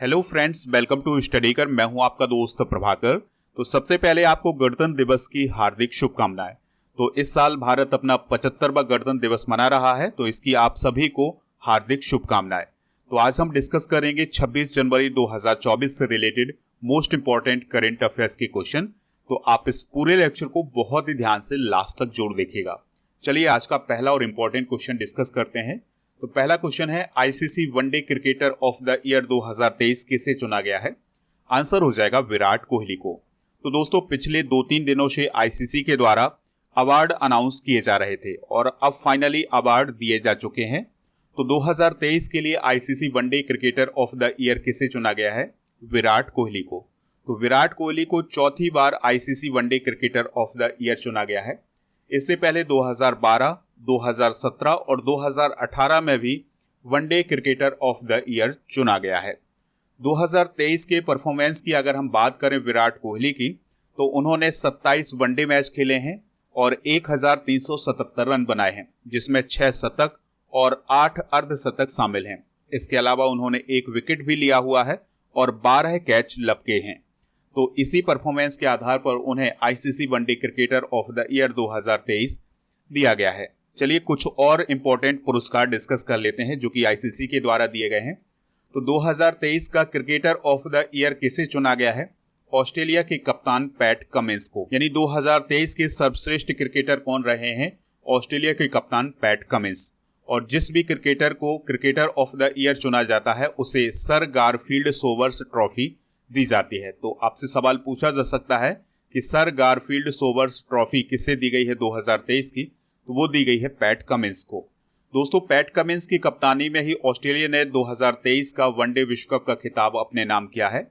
Hello friends, welcome to study कर। मैं हूं आपका दोस्त प्रभाकर। तो सबसे पहले आपको गणतंत्र दिवस की हार्दिक शुभकामनाएं। तो इस साल भारत अपना 75वां गणतंत्र दिवस मना रहा है, तो इसकी आप सभी को हार्दिक शुभकामनाएं। तो आज हम डिस्कस करेंगे 26 जनवरी 2024 से related most important current affairs के क्वेश्चन। तो आप इस पूरे लेक्चर को बहुत ही ध्यान से लास्ट तक जोड़ देखिएगा। चलिए आज का पहला और इंपॉर्टेंट क्वेश्चन डिस्कस करते हैं। तो पहला क्वेश्चन है, ICC one day cricketer of the year 2023 किसे चुना गया है? आंसर हो जाएगा विराट कोहली को। तो दोस्तों, पिछले 2-3 दिनों से आईसीसी के द्वारा अवार्ड अनाउंस किए जा रहे थे और अब फाइनली अवार्ड दिए जा चुके हैं। तो 2023 के लिए ICC one day cricketer of the year किसे चुना गया है? विराट कोहली को। तो विराट कोहली को चौथी बार ICC one day cricketer of the year चुना गया है। इससे पहले 2012, 2017 और 2018 में भी one day cricketer of the year चुना गया है। 2023 के परफॉर्मेंस की अगर हम बात करें विराट कोहली की, तो उन्होंने 27 वनडे मैच खेले हैं और 1377 रन बनाए हैं, जिसमें 6 शतक और 8 अर्धशतक शामिल हैं। इसके अलावा उन्होंने 1 विकेट भी लिया हुआ है और 12 कैच लपके हैं। तो इसी परफॉर्मेंस के आधार पर उन्हें ICC one day cricketer of the year 2023 दिया गया है। चलिए कुछ और इंपॉर्टेंट पुरस्कार डिस्कस कर लेते हैं जो कि आईसीसी के द्वारा दिए गए हैं। तो 2023 का क्रिकेटर ऑफ द ईयर किसे चुना गया है? ऑस्ट्रेलिया के कप्तान पैट कमिंस को। यानी 2023 के सर्वश्रेष्ठ क्रिकेटर कौन रहे हैं? ऑस्ट्रेलिया के कप्तान पैट कमिंस। और जिस भी क्रिकेटर को क्रिकेटर ऑफ द ईयर चुना जाता है उसे सर गारफील्ड सोबर्स ट्रॉफी दी जाती है। तो आपसे सवाल पूछा जा सकता है कि सर गारफील्ड सोबर्स ट्रॉफी किसे दी गई है 2023 की? तो वो दी गई है पैट कमिंस को। दोस्तों, पैट कमिंस की कप्तानी में ही ऑस्ट्रेलिया ने 2023 का वनडे विश्व कप का खिताब अपने नाम किया है।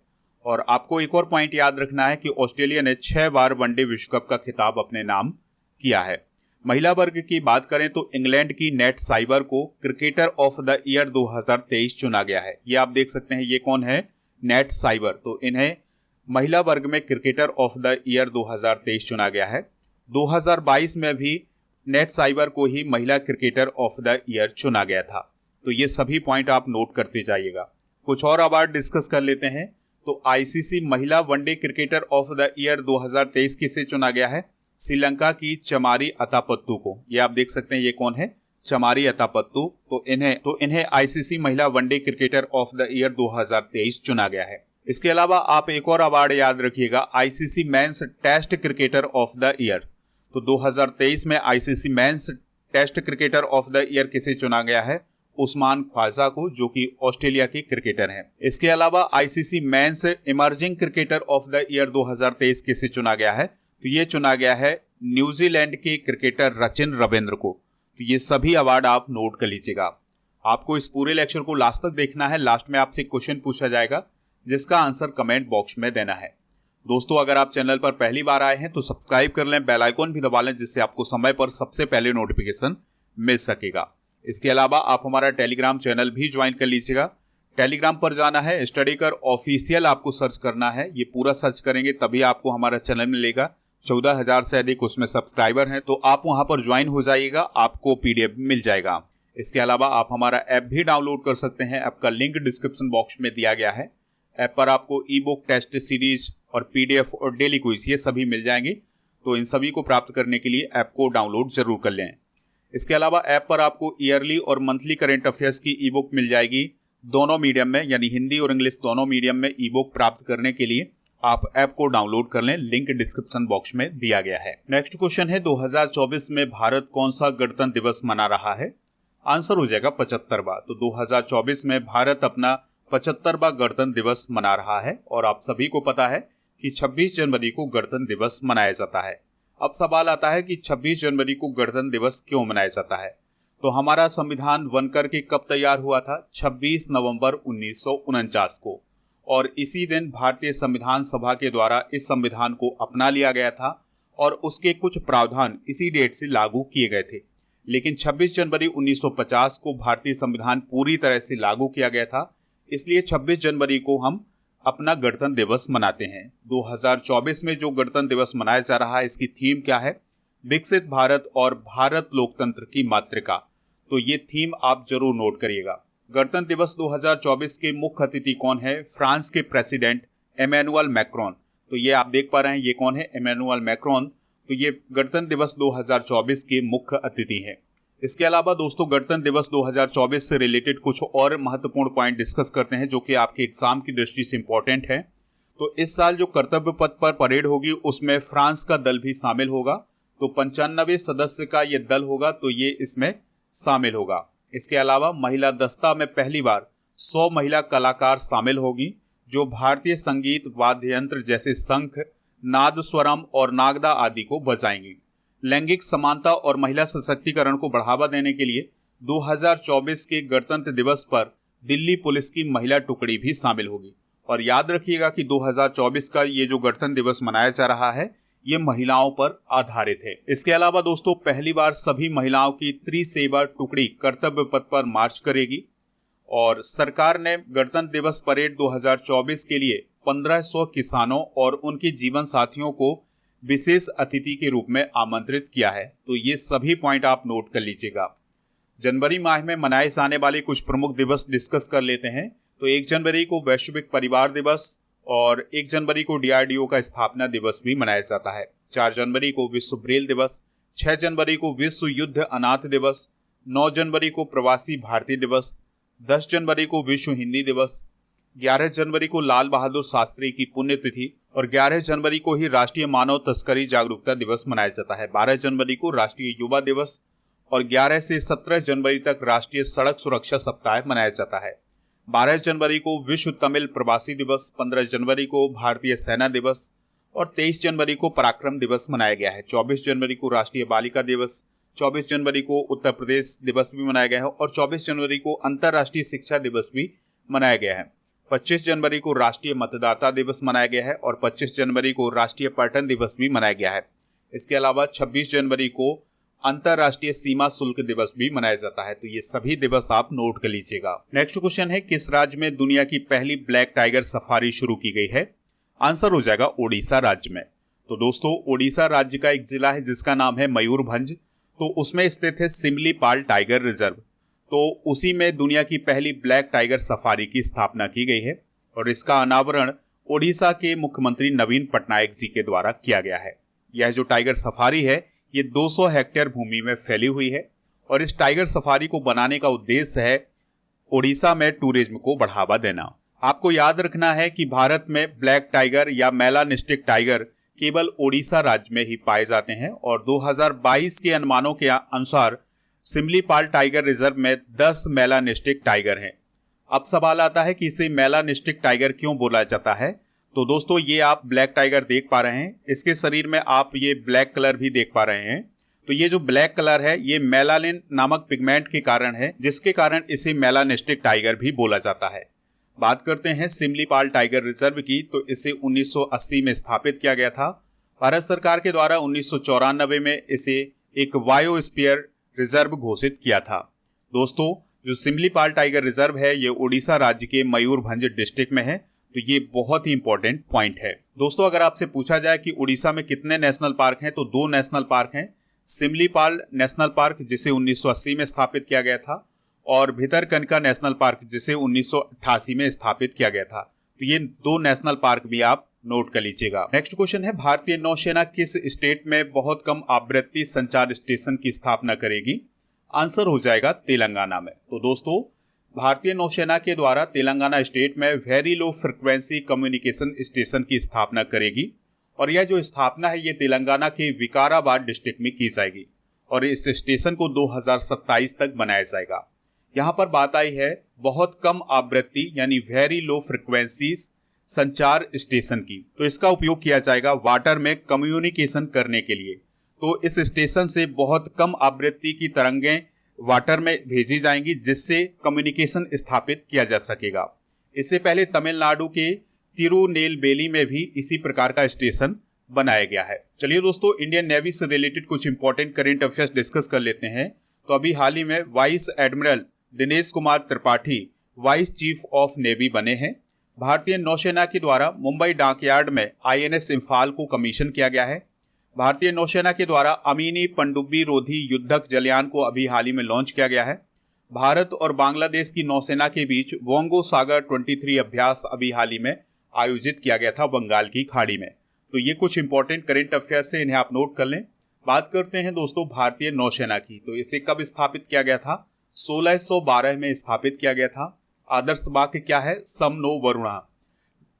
और आपको एक और पॉइंट याद रखना है कि ऑस्ट्रेलिया ने 6 बार वनडे विश्व कप का खिताब अपने नाम किया है। महिला वर्ग की बात करें तो इंग्लैंड की नेट साइबर को क्रिकेटर ऑफ द ईयर 2023 चुना गया है। ये आप देख सकते हैं, ये कौन है? Net cyber. तो इन्हें महिला वर्ग में क्रिकेटर ऑफ द ईयर 2023 चुना गया है। 2022 में भी नेट साइबर को ही महिला क्रिकेटर ऑफ द ईयर चुना गया था। तो ये सभी पॉइंट आप नोट करते जाइएगा। कुछ और अवार्ड डिस्कस कर लेते हैं। तो आईसीसी महिला one day cricketer of the year 2023 किसे चुना गया है? श्रीलंका की चमारी अतापत्तु को। ये आप देख सकते हैं, ये कौन है? चमारी अतापत्तु। तो इन्हें आईसीसी महिला one day cricketer of the year 2023 चुना गया है। इसके अलावा आप एक और अवार्ड याद रखिएगा, ICC men's test cricketer of the year. तो 2023 में ICC men's test cricketer of the year किसे चुना गया है? उस्मान ख्वाजा को, जो कि ऑस्ट्रेलिया के क्रिकेटर हैं। इसके अलावा ICC men's emerging cricketer of the year 2023 किसे चुना गया है? तो ये चुना गया है न्यूजीलैंड के क्रिकेटर रचिन रविंद्र को। तो ये सभी अवार्ड आप नोट कर लीजिएगा। आपको इस पूरे लेक्चर को लास्ट तक देखना है। लास्ट में आपसे क्वेश्चन पूछा जाएगा जिसका आंसर कमेंट बॉक्स में देना है। दोस्तों, अगर आप चैनल पर पहली बार आए हैं तो सब्सक्राइब कर लें, बेल आइकॉन भी दबा लें, जिससे आपको समय पर सबसे पहले नोटिफिकेशन मिल सकेगा। इसके अलावा आप हमारा टेलीग्राम चैनल भी ज्वाइन कर लीजिएगा। टेलीग्राम पर जाना है, स्टडी कर ऑफिशियल आपको सर्च करना है। ये पूरा सर्च करेंगे तभी आपको हमारा चैनल मिलेगा। 14,000 से अधिक उसमें सब्सक्राइबर हैं, तो आप वहां पर ज्वाइन हो जाइएगा, आपको पीडीएफ मिल जाएगा। इसके अलावा आप हमारा ऐप भी डाउनलोड कर सकते हैं। ऐप का लिंक डिस्क्रिप्शन बॉक्स में दिया गया है। ऐप पर आपको ई बुक, टेस्ट सीरीज और पीडीएफ और डेली क्विज ये सभी मिल जाएंगे। तो इन सभी को प्राप्त करने के लिए ऐप को डाउनलोड जरूर कर लें। इसके अलावा ऐप पर आपको ईयरली और मंथली करंट अफेयर्स की ई बुक मिल जाएगी, दोनों मीडियम में, यानी हिंदी और इंग्लिश दोनों मीडियम में। ई बुक प्राप्त करने के लिए आप ऐप को डाउनलोड कर लें, लिंक डिस्क्रिप्शन बॉक्स में दिया गया है। नेक्स्ट क्वेश्चन है, 2024 में भारत कौन सा गणतंत्र दिवस मना रहा है? आंसर हो जाएगा 75वां। तो 2024 में भारत अपना 75वां गणतंत्र दिवस मना रहा है। और आप सभी को पता है कि 26 जनवरी को गणतंत्र दिवस मनाया जाता है। अब सवाल आता है कि 26 जनवरी को गणतंत्र दिवस क्यों मनाया जाता है? तो हमारा संविधान बनकर के कब तैयार हुआ था? 26 नवंबर 1949 को। और इसी दिन भारतीय संविधान सभा के द्वारा इस संविधान को अपना लिया गया था और उसके कुछ प्रावधान इसी डेट से लागू किए गए थे। लेकिन 26 जनवरी 1950 को भारतीय संविधान पूरी तरह से लागू किया गया था, इसलिए 26 जनवरी को हम अपना गणतंत्र दिवस मनाते हैं। 2024 में जो गणतंत्र दिवस मनाया जा रहा है, इसकी थीम क्या है? विकसित भारत और भारत लोकतंत्र की मातृका। तो ये थीम आप जरूर नोट करिएगा। गणतंत्र दिवस 2024 के मुख्य अतिथि कौन है? फ्रांस के प्रेसिडेंट इमैनुअल मैक्रोन। तो ये आप देख पा रहे हैं, ये कौन है? Emmanuel Macron. तो ये गणतंत्र दिवस 2024 के मुख्य अतिथि हैं। इसके अलावा दोस्तों गणतंत्र दिवस 2024 से रिलेटेड कुछ और महत्वपूर्ण पॉइंट डिस्कस करते हैं जो कि आपके एग्जाम की दृष्टि से इंपॉर्टेंट है। तो इस साल जो कर्तव्य पथ पर परेड होगी उसमें फ्रांस का दल भी शामिल होगा। तो 95 सदस्य का ये दल होगा, तो ये इसमें शामिल होगा। इसके अलावा महिला दस्ता में पहली बार 100 महिला कलाकार शामिल होगी जो भारतीय संगीत वाद्य यंत्र जैसे शंख, नादस्वरम और नागदा आदि को बजाएंगी। लैंगिक समानता और महिला सशक्तिकरण को बढ़ावा देने के लिए 2024 के गणतंत्र दिवस पर दिल्ली पुलिस की महिला टुकड़ी भी शामिल होगी। और याद रखिएगा कि 2024 का ये जो गणतंत्र दिवस मनाया जा रहा है ये महिलाओं पर आधारित है। इसके अलावा दोस्तों पहली बार सभी महिलाओं की त्रिसेवा टुकड़ी कर्तव्य पथ पर मार्च करेगी। और सरकार ने गणतंत्र दिवस परेड 2024 के लिए 1500 किसानों और उनके जीवन साथियों को विशेष अतिथि के रूप में आमंत्रित किया है। तो ये सभी पॉइंट आप नोट कर लीजिएगा। जनवरी माह में मनाए जाने वाले कुछ प्रमुख दिवस डिस्कस कर लेते हैं। तो 1 जनवरी को वैश्विक परिवार दिवस और 1 जनवरी को DRDO का स्थापना दिवस भी मनाया जाता है। 4 जनवरी को विश्व ब्रेल दिवस, 6 जनवरी को विश्व युद्ध अनाथ दिवस, 9 जनवरी को प्रवासी भारतीय दिवस, 10 जनवरी को विश्व हिंदी दिवस, 11 जनवरी को लाल बहादुर शास्त्री की पुण्यतिथि और 11 जनवरी को ही राष्ट्रीय मानव तस्करी जागरूकता दिवस मनाया जाता है। 12 जनवरी को राष्ट्रीय युवा दिवस और 11 से 17 जनवरी तक राष्ट्रीय सड़क सुरक्षा सप्ताह मनाया जाता है। 12 जनवरी को विश्व तमिल प्रवासी दिवस, 15 जनवरी को भारतीय सेना दिवस और 23 जनवरी को पराक्रम दिवस मनाया गया है। 24 जनवरी को राष्ट्रीय बालिका दिवस, 24 जनवरी को उत्तर प्रदेश दिवस भी मनाया गया है और 24 जनवरी को अंतर्राष्ट्रीय शिक्षा दिवस भी मनाया गया है। 25 जनवरी को राष्ट्रीय मतदाता दिवस मनाया गया है और 25 जनवरी को राष्ट्रीय पर्यटन दिवस भी मनाया गया है। इसके अलावा 26 जनवरी को अंतर्राष्ट्रीय सीमा शुल्क दिवस भी मनाया जाता है। तो ये सभी दिवस आप नोट कर लीजिएगा। नेक्स्ट क्वेश्चन है, किस राज्य में दुनिया की पहली ब्लैक टाइगर सफारी शुरू की गई है? आंसर हो जाएगा ओडिशा राज्य में। तो दोस्तों ओडिशा राज्य का एक जिला है जिसका नाम है मयूरभंज। तो उसमें स्थित है सिमलीपाल टाइगर रिजर्व। तो उसी में दुनिया की पहली ब्लैक टाइगर सफारी की स्थापना की गई है और इसका अनावरण ओडिशा के मुख्यमंत्री नवीन पटनायक जी के द्वारा किया गया है। यह जो टाइगर सफारी है ये 200 हेक्टेयर भूमि में फैली हुई है और इस टाइगर सफारी को बनाने का उद्देश्य है ओडिशा में टूरिज्म को बढ़ावा देना। आपको याद रखना है कि भारत में ब्लैक टाइगर या मेलानिस्टिक टाइगर केवल ओडिशा राज्य में ही पाए जाते हैं और 2022 के अनुमानों के अनुसार सिमलीपाल टाइगर रिजर्व में 10 मेलानिस्टिक टाइगर हैं। अब सवाल आता है कि इसे मेलानिस्टिक टाइगर क्यों बोला जाता है? तो दोस्तों ये आप ब्लैक टाइगर देख पा रहे हैं, इसके शरीर में आप ये ब्लैक कलर भी देख पा रहे हैं। तो ये जो ब्लैक कलर है ये मेलानिन नामक पिगमेंट के कारण है जिसके कारण इसे मेलानिस्टिक टाइगर भी बोला जाता है। बात करते हैं सिमलीपाल टाइगर रिजर्व की। तो इसे 1980 में स्थापित किया गया था। भारत सरकार के द्वारा 1994 में इसे एक बायोस्फीयर रिजर्व घोषित किया था। दोस्तों जो सिमलीपाल टाइगर रिजर्व है ये उड़ीसा राज्य के मयूरभंज डिस्ट्रिक्ट में है। तो ये बहुत ही इंपॉर्टेंट पॉइंट है। दोस्तों अगर आपसे पूछा जाए कि उड़ीसा में कितने नेशनल पार्क हैं तो 2 नेशनल पार्क हैं। सिमलीपाल नेशनल पार्क जिसे 1980 में स्थापित किया गया था और भितरकनिका नेशनल पार्क जिसे 1988 में स्थापित किया गया था। तो ये 2 नेशनल पार्क भी आप नोट कर लीजिएगा। नेक्स्ट क्वेश्चन है, भारतीय नौसेना किस स्टेट में बहुत कम आवृत्ति संचार स्टेशन की स्थापना करेगी? आंसर हो जाएगा तेलंगाना में। तो दोस्तों भारतीय नौसेना के द्वारा तेलंगाना स्टेट में very low frequency communication station की स्थापना करेगी और यह जो स्थापना है ये तेलंगाना के विकाराबाद डिस्ट्रिक्ट में की जाएगी और इस स्टेशन को 2027 तक बनाया जाएगा। यहाँ पर बात आई है बहुत कम आवृत्ति यानी वेरी लो फ्रिक्वेंसी संचार स्टेशन की। तो इसका उपयोग किया जाएगा वाटर में कम्युनिकेशन करने के लिए। तो इस स्टेशन से बहुत कम आवृत्ति की तरंगें वाटर में भेजी जाएंगी जिससे कम्युनिकेशन स्थापित किया जा सकेगा। इससे पहले तमिलनाडु के तिरुनेलवेली में भी इसी प्रकार का स्टेशन बनाया गया है। चलिए दोस्तों इंडियन नेवी से रिलेटेड कुछ इंपॉर्टेंट करंट अफेयर्स डिस्कस कर लेते हैं। तो अभी हाल ही में vice admiral Dinesh Kumar Tripathi vice chief of navy बने हैं। भारतीय नौसेना के द्वारा मुंबई डॉकयार्ड में INS इम्फाल को कमीशन किया गया है। भारतीय नौसेना के द्वारा अमीनी पनडुब्बी रोधी युद्धक जलयान को अभी हाल ही में लॉन्च किया गया है। भारत और बांग्लादेश की नौसेना के बीच वोंगो सागर 23 अभ्यास अभी हाल ही में आयोजित किया गया था बंगाल की खाड़ी में। तो ये कुछ इंपॉर्टेंट करंट अफेयर्स से, इन्हें आप नोट कर लें। बात करते हैं दोस्तों भारतीय नौसेना की। तो इसे कब स्थापित किया गया था? 1612 में स्थापित किया गया था। आदर्श वाक्य क्या है? सम नो वरुणा।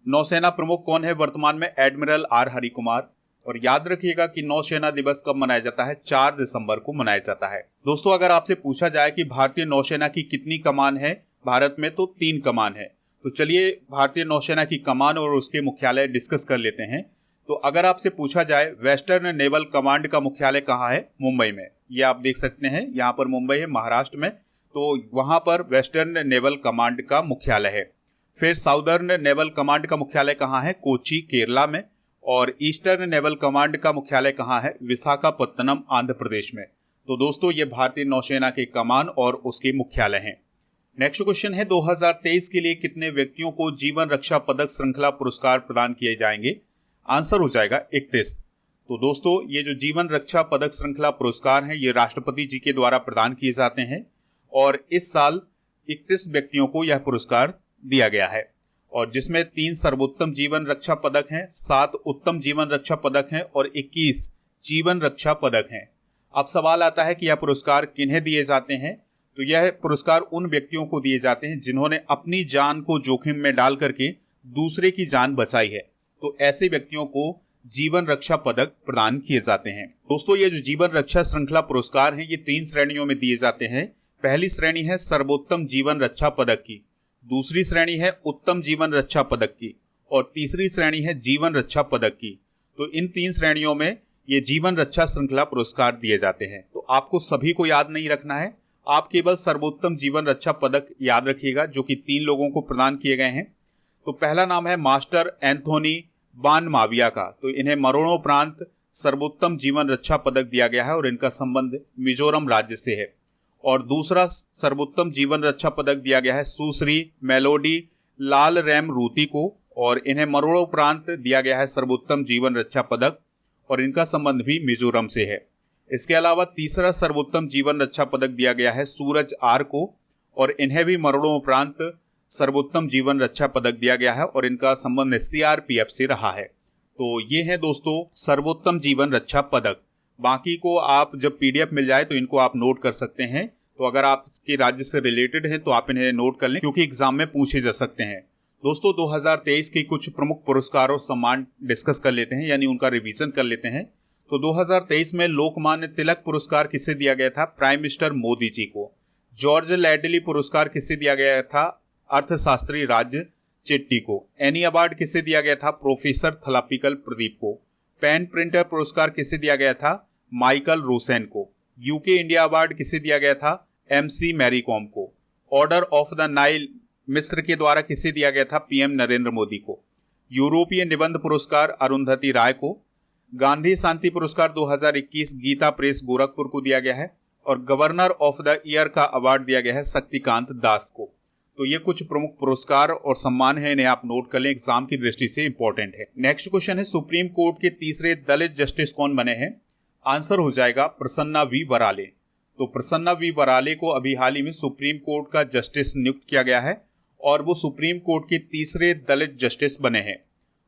नौसेना प्रमुख कौन है वर्तमान में? Admiral R Harikumar. और याद रखिएगा कि नौसेना दिवस कब मनाया जाता है? 4 दिसंबर को मनाया जाता है। दोस्तों अगर आपसे पूछा जाए कि भारतीय नौसेना की कितनी कमान है भारत में, तो 3 कमान है। तो चलिए भारतीय नौसेना की कमान और उसके मुख्यालय डिस्कस कर लेते हैं। तो अगर आपसे पूछा जाए वेस्टर्न नेवल कमांड का मुख्यालय कहाँ है? मुंबई में। ये आप देख सकते हैं, यहाँ पर मुंबई है महाराष्ट्र में, तो वहां पर वेस्टर्न नेवल कमांड का मुख्यालय है। फिर साउदर्न नेवल कमांड का मुख्यालय कहाँ है? कोची केरला में। और ईस्टर्न नेवल कमांड का मुख्यालय कहाँ है? विशाखापत्तनम आंध्र प्रदेश में। तो दोस्तों ये भारतीय नौसेना के कमान और उसके मुख्यालय हैं। नेक्स्ट क्वेश्चन है 2023 के लिए कितने व्यक्तियों को जीवन रक्षा पदक श्रृंखला पुरस्कार प्रदान किए जाएंगे? आंसर हो जाएगा 31। तो दोस्तों ये जो जीवन रक्षा पदक श्रृंखला पुरस्कार हैं ये राष्ट्रपति जी के द्वारा प्रदान किए जाते हैं और इस साल 31 व्यक्तियों को यह पुरस्कार दिया गया है और जिसमें 3 सर्वोत्तम जीवन रक्षा पदक हैं, 7 उत्तम जीवन रक्षा पदक हैं और 21 जीवन रक्षा पदक हैं। अब सवाल आता है कि यह पुरस्कार किन्हें दिए जाते हैं? तो यह पुरस्कार उन व्यक्तियों को दिए जाते हैं जिन्होंने अपनी जान को जोखिम में डाल करके दूसरे की जान बचाई है। तो ऐसे व्यक्तियों को जीवन रक्षा पदक प्रदान किए जाते हैं। दोस्तों ये जो जीवन रक्षा श्रृंखला पुरस्कार हैं ये 3 श्रेणियों में दिए जाते हैं। पहली श्रेणी है सर्वोत्तम जीवन रक्षा पदक की, दूसरी श्रेणी है उत्तम जीवन रक्षा पदक की और तीसरी श्रेणी है जीवन रक्षा पदक की। तो इन 3 श्रेणियों में ये जीवन रक्षा श्रृंखला पुरस्कार दिए जाते हैं। तो आपको सभी को याद नहीं रखना है, आप केवल सर्वोत्तम जीवन रक्षा पदक याद रखिएगा जो कि 3 लोगों को प्रदान किए गए हैं। तो पहला नाम है मास्टर एंथोनी बान माविया का। तो इन्हें मरणोपरांत सर्वोत्तम जीवन रक्षा पदक दिया गया है और इनका संबंध मिजोरम राज्य से है। और दूसरा सर्वोत्तम जीवन रक्षा पदक दिया गया है सुश्री मेलोडी लाल रैम रूती को और इन्हें मरणोपरांत दिया गया है सर्वोत्तम जीवन रक्षा पदक और इनका संबंध भी मिजोरम से है। इसके अलावा तीसरा सर्वोत्तम जीवन रक्षा पदक दिया गया है सूरज आर को और इन्हें भी मरणोपरांत सर्वोत्तम जीवन रक्षा पदक दिया गया है और इनका संबंध सीआरपीएफ से रहा है। तो ये है दोस्तों सर्वोत्तम जीवन रक्षा पदक। बाकी को आप जब पीडीएफ मिल जाए तो इनको आप नोट कर सकते हैं। तो अगर आपके राज्य से रिलेटेड हैं तो आप इन्हें नोट कर लें क्योंकि एग्जाम में पूछे जा सकते हैं। दोस्तों 2023 के कुछ प्रमुख पुरस्कार और सम्मान डिस्कस कर लेते हैं, यानी उनका रिवीजन कर लेते हैं। तो 2023 में लोकमान्य तिलक पुरस्कार किसे दिया गया था? प्राइम मिनिस्टर मोदी जी को। जॉर्ज लैडली पुरस्कार किसे दिया गया था? अर्थशास्त्री राज्य चेट्टी को। एनी अवार्ड किसे दिया गया था? प्रोफेसर थलापिकल प्रदीप को। पेन प्रिंटर पुरस्कार किसे दिया गया था? माइकल रोसेन को। यूके इंडिया अवार्ड किसे दिया गया था? एमसी मैरी कॉम को। ऑर्डर ऑफ द नाइल मिस्र के द्वारा किसे दिया गया था? पीएम नरेंद्र मोदी को। यूरोपीय निबंध पुरस्कार अरुंधति राय को। गांधी शांति पुरस्कार 2021 गीता प्रेस गोरखपुर को दिया गया है और गवर्नर ऑफ द ईयर का अवार्ड दिया गया है शक्तिकांत दास को। तो ये कुछ प्रमुख पुरस्कार और सम्मान है, इन्हें आप नोट कर लें, एग्जाम की दृष्टि से इंपॉर्टेंट है। नेक्स्ट क्वेश्चन है सुप्रीम कोर्ट के तीसरे दलित जस्टिस कौन बने हैं? आंसर हो जाएगा प्रसन्ना वी वराले। तो प्रसन्ना वी वराले को अभी हाल ही में सुप्रीम कोर्ट का जस्टिस नियुक्त किया गया है और वो सुप्रीम कोर्ट के तीसरे दलित जस्टिस बने हैं।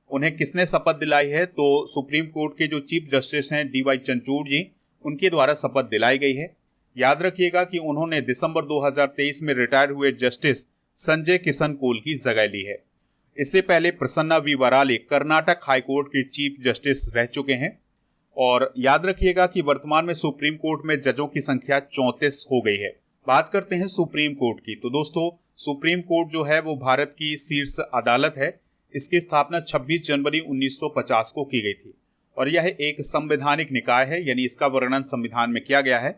उन्हें किसने शपथ दिलाई है? तो सुप्रीम कोर्ट के जो चीफ जस्टिस हैं डीवाई चंद्रचूड़ जी, उनके द्वारा शपथ दिलाई गई है। याद रखिएगा कि उन्होंने दिसंबर 2023 में रिटायर हुए जस्टिस संजय किशन कोल की जगह ली है। इससे पहले प्रसन्ना वी वराले कर्नाटक हाईकोर्ट के चीफ जस्टिस रह चुके हैं। और याद रखिएगा कि वर्तमान में सुप्रीम कोर्ट में जजों की संख्या 34 हो गई है। बात करते हैं सुप्रीम कोर्ट की। तो दोस्तों सुप्रीम कोर्ट जो है वो भारत की शीर्ष अदालत है। इसकी स्थापना 26 जनवरी 1950 को की गई थी और यह एक संवैधानिक निकाय है, यानी इसका वर्णन संविधान में किया गया है।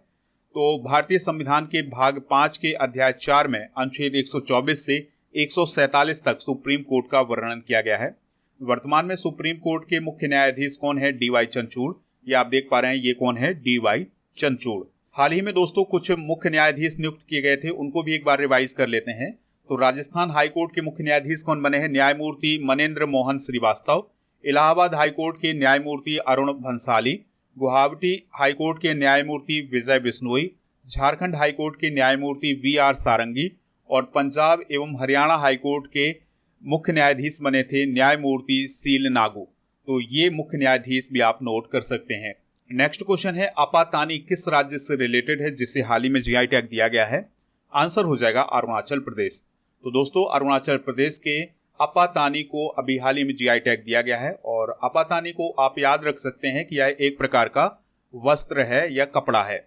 तो भारतीय संविधान के भाग 5 के अध्याय 4 में अनुच्छेद 124 से 147 तक सुप्रीम कोर्ट का वर्णन किया गया है। वर्तमान में सुप्रीम कोर्ट के मुख्य न्यायाधीश कौन है? डीवाई चंद्रचूड़। ये आप देख पा रहे हैं, ये कौन है? डीवाई चंद्रचूड़। हाल ही में दोस्तों कुछ मुख्य न्यायाधीश नियुक्त किए गए थे, उनको भी एक बार रिवाइज कर लेते हैं। तो राजस्थान हाईकोर्ट के मुख्य न्यायाधीश कौन बने हैं? न्यायमूर्ति मनेंद्र मोहन श्रीवास्तव। इलाहाबाद हाईकोर्ट के न्यायमूर्ति अरुण भंसाली। गुवाहाटी हाईकोर्ट के न्यायमूर्ति विजय बिश्नोई। झारखंड हाईकोर्ट के न्यायमूर्ति VR सारंगी और पंजाब एवं हरियाणा हाईकोर्ट के मुख्य न्यायाधीश बने थे न्यायमूर्ति सील नागू। तो ये मुख्य न्यायाधीश भी आप नोट कर सकते हैं। नेक्स्ट क्वेश्चन है आपातानी किस राज्य से रिलेटेड है जिसे हाल ही में GI टैग दिया गया है? आंसर हो जाएगा अरुणाचल प्रदेश। तो दोस्तों अरुणाचल प्रदेश के आपातानी को अभी हाल ही में GI टैग दिया गया है और आपातानी को आप याद रख सकते हैं कि यह एक प्रकार का वस्त्र है या कपड़ा है।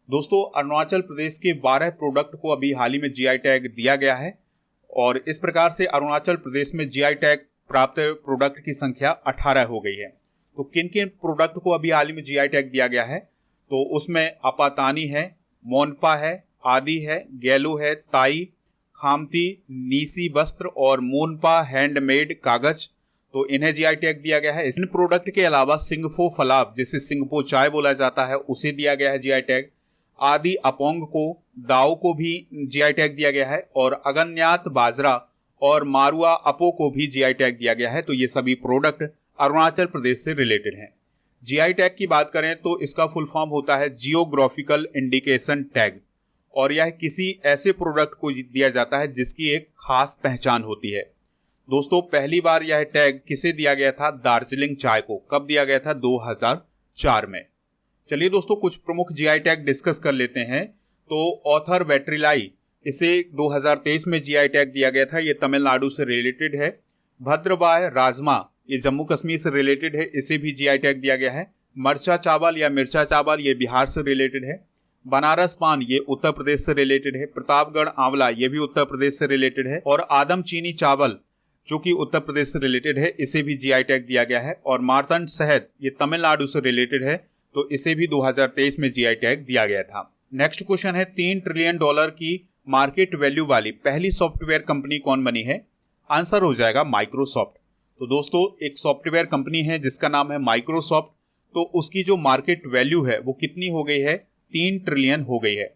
दोस्तों अरुणाचल प्रदेश के 12 प्रोडक्ट को अभी हाल ही में GI टैग दिया गया है और इस प्रकार से अरुणाचल प्रदेश में GI टैग प्राप्त प्रोडक्ट की संख्या 18 हो गई है। तो किन किन प्रोडक्ट को अभी हाल ही में GI टैग दिया गया है? तो उसमें आपातानी है, मोनपा है, आदि है, गैलो है, ताई, खामती, नीसी वस्त्र और मोनपा हैंडमेड कागज। तो इन्हें GI टैग दिया गया है। इन प्रोडक्ट के अलावा सिंगफो फलाप जिसे सिंगफो चाय बोला जाता है उसे दिया गया है GI टैग। आदि अपोंग को, दाओ को भी GI टैग दिया गया है और अगन्यात बाजरा और मारुआ अपो को भी GI टैग दिया गया है। तो ये सभी प्रोडक्ट अरुणाचल प्रदेश से रिलेटेड हैं। GI टैग की बात करें तो इसका फुल फॉर्म होता है जियोग्राफिकल इंडिकेशन टैग और यह किसी ऐसे प्रोडक्ट को दिया जाता है जिसकी एक खास पहचान होती है। दोस्तों पहली बार यह टैग किसे दिया गया था? दार्जिलिंग चाय को। कब दिया गया था? 2004 में। चलिए दोस्तों कुछ प्रमुख GI टैग डिस्कस कर लेते हैं। तो ऑथर वेट्रिलाई इसे 2023 में GI टैग दिया गया था, ये तमिलनाडु से रिलेटेड है। भद्रवाह राजमा ये जम्मू कश्मीर से रिलेटेड है, इसे भी GI टैग दिया गया है। मरचा चावल या मिर्चा चावल ये बिहार से रिलेटेड है। बनारस पान ये उत्तर प्रदेश से रिलेटेड है। प्रतापगढ़ आंवला ये भी उत्तर प्रदेश से रिलेटेड है और आदम चीनी चावल जो कि उत्तर प्रदेश से रिलेटेड है इसे भी GI टैग दिया गया है। और मार्तंड शहद ये तमिलनाडु से रिलेटेड है तो इसे भी 2023 में GI टैग दिया गया था। नेक्स्ट क्वेश्चन है $3 ट्रिलियन की मार्केट वैल्यू वाली पहली सॉफ्टवेयर कंपनी कौन बनी है? आंसर हो जाएगा माइक्रोसॉफ्ट। तो दोस्तों एक सॉफ्टवेयर कंपनी है जिसका नाम है माइक्रोसॉफ्ट, तो उसकी जो मार्केट वैल्यू है वो कितनी हो गई है? 3 ट्रिलियन हो गई है।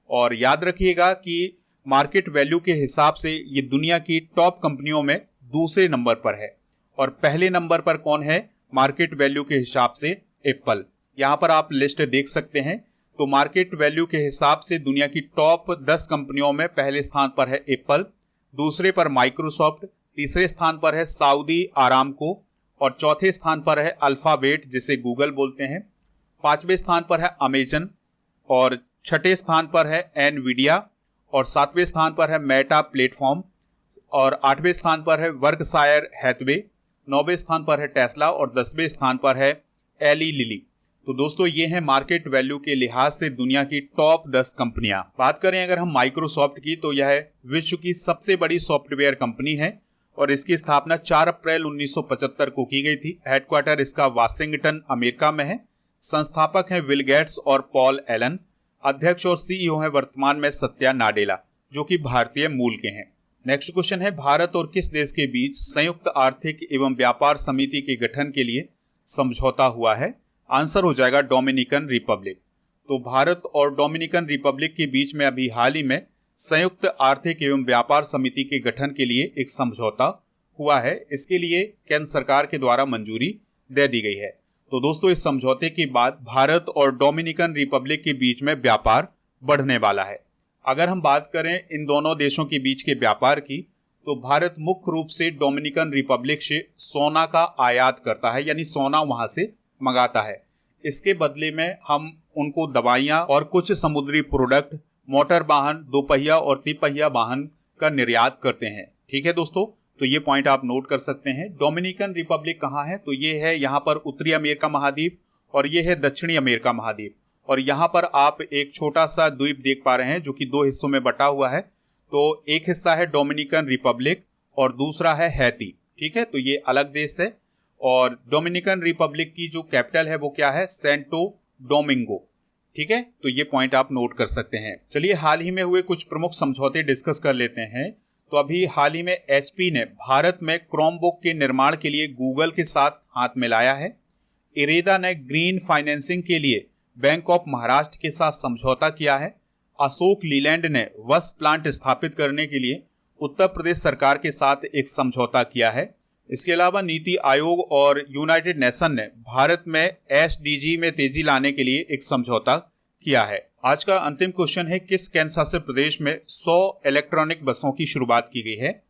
और याद रखिएगा कि मार्केट वैल्यू के हिसाब से ये दुनिया की टॉप कंपनियों में दूसरे नंबर पर है और पहले नंबर पर कौन है मार्केट वैल्यू के हिसाब से? एप्पल। यहाँ पर आप लिस्ट देख सकते हैं। तो मार्केट वैल्यू के हिसाब से दुनिया की टॉप 10 कंपनियों में पहले स्थान पर है एप्पल, दूसरे पर माइक्रोसॉफ्ट, तीसरे स्थान पर है सऊदी आरामको और चौथे स्थान पर है अल्फाबेट जिसे गूगल बोलते हैं, पांचवें स्थान पर है अमेजन और छठे स्थान पर है एनवीडिया और सातवें स्थान पर है मेटा प्लेटफॉर्म और आठवें स्थान पर है वर्कशायर हैथवे, नौवें स्थान पर है टेस्ला और 10वें स्थान पर है एली लिली। तो दोस्तों ये है मार्केट वैल्यू के लिहाज से दुनिया की टॉप 10 कंपनियां। बात करें अगर हम माइक्रोसॉफ्ट की तो यह विश्व की सबसे बड़ी सॉफ्टवेयर कंपनी है और इसकी स्थापना 4 अप्रैल 1975 को की गई थी। हेडक्वार्टर इसका वाशिंगटन अमेरिका में है। संस्थापक हैं बिल गेट्स और पॉल एलन। अध्यक्ष और CEO हैं वर्तमान में सत्या नाडेला जो कि भारतीय मूल के हैं। नेक्स्ट क्वेश्चन है भारत और किस देश के बीच संयुक्त आर्थिक एवं व्यापार समिति के गठन के लिए समझौता हुआ है? आंसर हो जाएगा डोमिनिकन रिपब्लिक। तो भारत और डोमिनिकन रिपब्लिक के बीच में अभी हाल ही में संयुक्त आर्थिक एवं व्यापार समिति के गठन के लिए एक समझौता हुआ है। इसके लिए केंद्र सरकार के द्वारा मंजूरी दे दी गई है। तो दोस्तों इस समझौते के बाद भारत और डोमिनिकन रिपब्लिक के बीच में व्यापार बढ़ने वाला है। अगर हम बात करें इन दोनों देशों के बीच के व्यापार की तो भारत मुख्य रूप से डोमिनिकन रिपब्लिक से सोना का आयात करता है, यानी सोना वहां से मंगाता है। इसके बदले में हम उनको दवाइयां और कुछ समुद्री प्रोडक्ट, मोटर वाहन, दोपहिया और तिपहिया वाहन का निर्यात करते हैं। ठीक है दोस्तों, तो ये पॉइंट आप नोट कर सकते हैं। डोमिनिकन रिपब्लिक कहाँ है? तो ये है यहाँ पर उत्तरी अमेरिका महाद्वीप और ये है दक्षिणी अमेरिका महाद्वीप और यहाँ पर आप एक छोटा सा द्वीप देख पा रहे हैं जो कि 2 हिस्सों में बटा हुआ है। तो एक हिस्सा है डोमिनिकन रिपब्लिक और दूसरा है हैती। ठीक है, तो ये अलग देश है और डोमिनिकन रिपब्लिक की जो कैपिटल है वो क्या है? Santo Domingo. ठीक है, तो ये पॉइंट आप नोट कर सकते हैं। चलिए हाल ही में हुए कुछ प्रमुख समझौते डिस्कस कर लेते हैं। तो अभी हाल ही में HP ने भारत में क्रोमबुक के निर्माण के लिए गूगल के साथ हाथ मिलाया है। इरेदा ने ग्रीन फाइनेंसिंग के लिए बैंक ऑफ महाराष्ट्र के साथ समझौता किया है। अशोक लीलैंड ने वस प्लांट स्थापित करने के लिए उत्तर प्रदेश सरकार के साथ एक समझौता किया है। इसके अलावा नीति आयोग और यूनाइटेड नेशन ने भारत में SDG में तेजी लाने के लिए एक समझौता किया है। आज का अंतिम क्वेश्चन है, किस केंद्र शासित प्रदेश में 100 इलेक्ट्रॉनिक बसों की शुरुआत की गई है?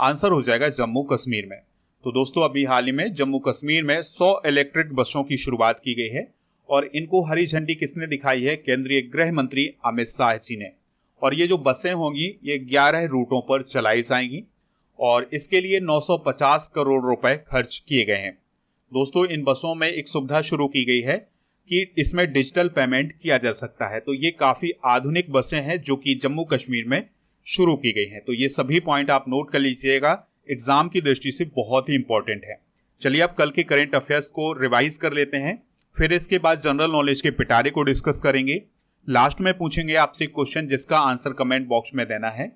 आंसर हो जाएगा जम्मू कश्मीर में। तो दोस्तों अभी हाल ही में जम्मू कश्मीर में 100 इलेक्ट्रिक बसों की शुरुआत की गई है और इनको हरी झंडी किसने दिखाई है? केंद्रीय गृह मंत्री अमित शाह जी ने। और ये जो बसें होंगी ये 11 रूटों पर चलाई जाएंगी और इसके लिए 950 करोड़ रुपए खर्च किए गए हैं। दोस्तों इन बसों में एक सुविधा शुरू की गई है कि इसमें डिजिटल पेमेंट किया जा सकता है। तो ये काफी आधुनिक बसें हैं जो कि जम्मू कश्मीर में शुरू की गई हैं। तो ये सभी पॉइंट आप नोट कर लीजिएगा, एग्जाम की दृष्टि से बहुत ही इंपॉर्टेंट है। चलिए अब कल के करंट अफेयर्स को रिवाइज कर लेते हैं, फिर इसके बाद जनरल नॉलेज के पिटारे को डिस्कस करेंगे। लास्ट में पूछेंगे आपसे क्वेश्चन जिसका आंसर कमेंट बॉक्स में देना है।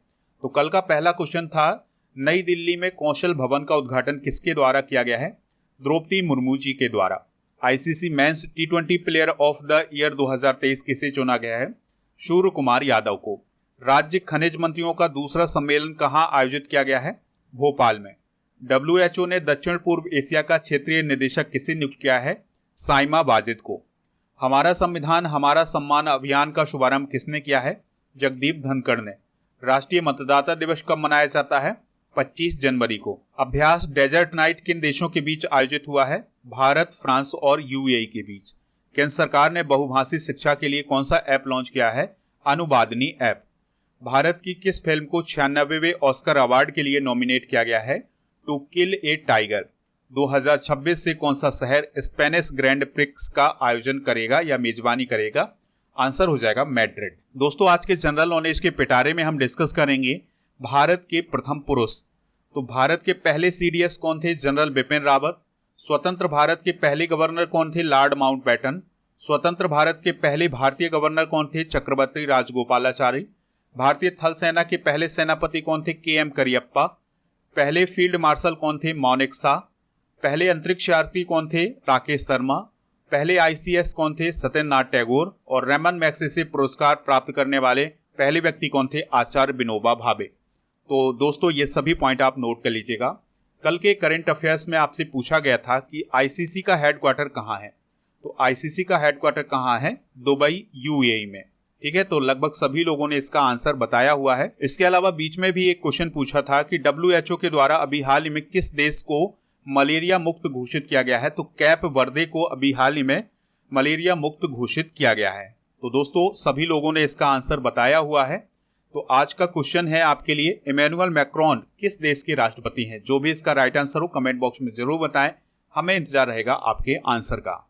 तो कल का पहला क्वेश्चन था, नई दिल्ली में कौशल भवन का उद्घाटन किसके द्वारा किया गया है? द्रौपदी मुर्मू जी के द्वारा। ICC men's T20 player of the year 2023 किसे चुना गया है? सूर्य कुमार यादव को। राज्य खनिज मंत्रियों का दूसरा सम्मेलन कहां आयोजित किया गया है? भोपाल में। WHO ने दक्षिण पूर्व एशिया का क्षेत्रीय निदेशक किसे नियुक्त किया है? साइमा वाजिद को। हमारा संविधान हमारा सम्मान अभियान का शुभारंभ किसने किया है? जगदीप धनखड़ ने। राष्ट्रीय मतदाता दिवस कब मनाया जाता है? 25 जनवरी को। अभ्यास डेजर्ट नाइट किन देशों के बीच आयोजित हुआ है? भारत, फ्रांस और UAE के बीच। केंद्र सरकार ने बहुभाषी शिक्षा के लिए कौन सा ऐप लॉन्च किया है? अनुवादनी ऐप। भारत की किस फिल्म को 96वें ऑस्कर अवार्ड के लिए नॉमिनेट किया गया है? To kill A tiger. 2026 से कौन सा शहर स्पेनिश ग्रैंड प्रिक्स का आयोजन करेगा या मेजबानी करेगा? आंसर हो जाएगा मैड्रिड। दोस्तों आज के जनरल नॉलेज के पिटारे में हम डिस्कस करेंगे भारत के प्रथम पुरुष। तो भारत के पहले CDS कौन थे? जनरल बिपिन रावत। स्वतंत्र भारत के पहले गवर्नर कौन थे? Lord Mountbatten. स्वतंत्र भारत के पहले भारतीय गवर्नर कौन थे? चक्रवर्ती राजगोपालाचारी। भारतीय थल सेना के पहले सेनापति कौन थे? KM करियप्पा। पहले फील्ड मार्शल कौन थे? मानेक शॉ। पहले अंतरिक्ष यात्री कौन थे? राकेश शर्मा। पहले ICS कौन थे? सत्येंद्रनाथ टैगोर। और रैमन मैग्सेसे पुरस्कार प्राप्त करने वाले पहले व्यक्ति कौन थे? आचार्य विनोबा भावे। तो दोस्तों ये सभी पॉइंट आप नोट कर लीजिएगा। कल के करंट अफेयर्स में आपसे पूछा गया था कि ICC का हेडक्वार्टर कहाँ है? तो ICC का हेडक्वार्टर कहाँ है? दुबई, UAE में। ठीक है, तो लगभग सभी लोगों ने इसका आंसर बताया हुआ है। इसके अलावा बीच में भी एक क्वेश्चन पूछा था कि WHO के द्वारा अभी हाल ही में किस देश को मलेरिया मुक्त घोषित किया गया है? तो कैप वर्दे को अभी हाल ही में मलेरिया मुक्त घोषित किया गया है। तो दोस्तों सभी लोगों ने इसका आंसर बताया हुआ है। तो आज का क्वेश्चन है आपके लिए, इमैनुअल मैक्रोन किस देश के राष्ट्रपति हैं? जो भी इसका राइट आंसर हो कमेंट बॉक्स में जरूर बताएं, हमें इंतजार रहेगा आपके आंसर का।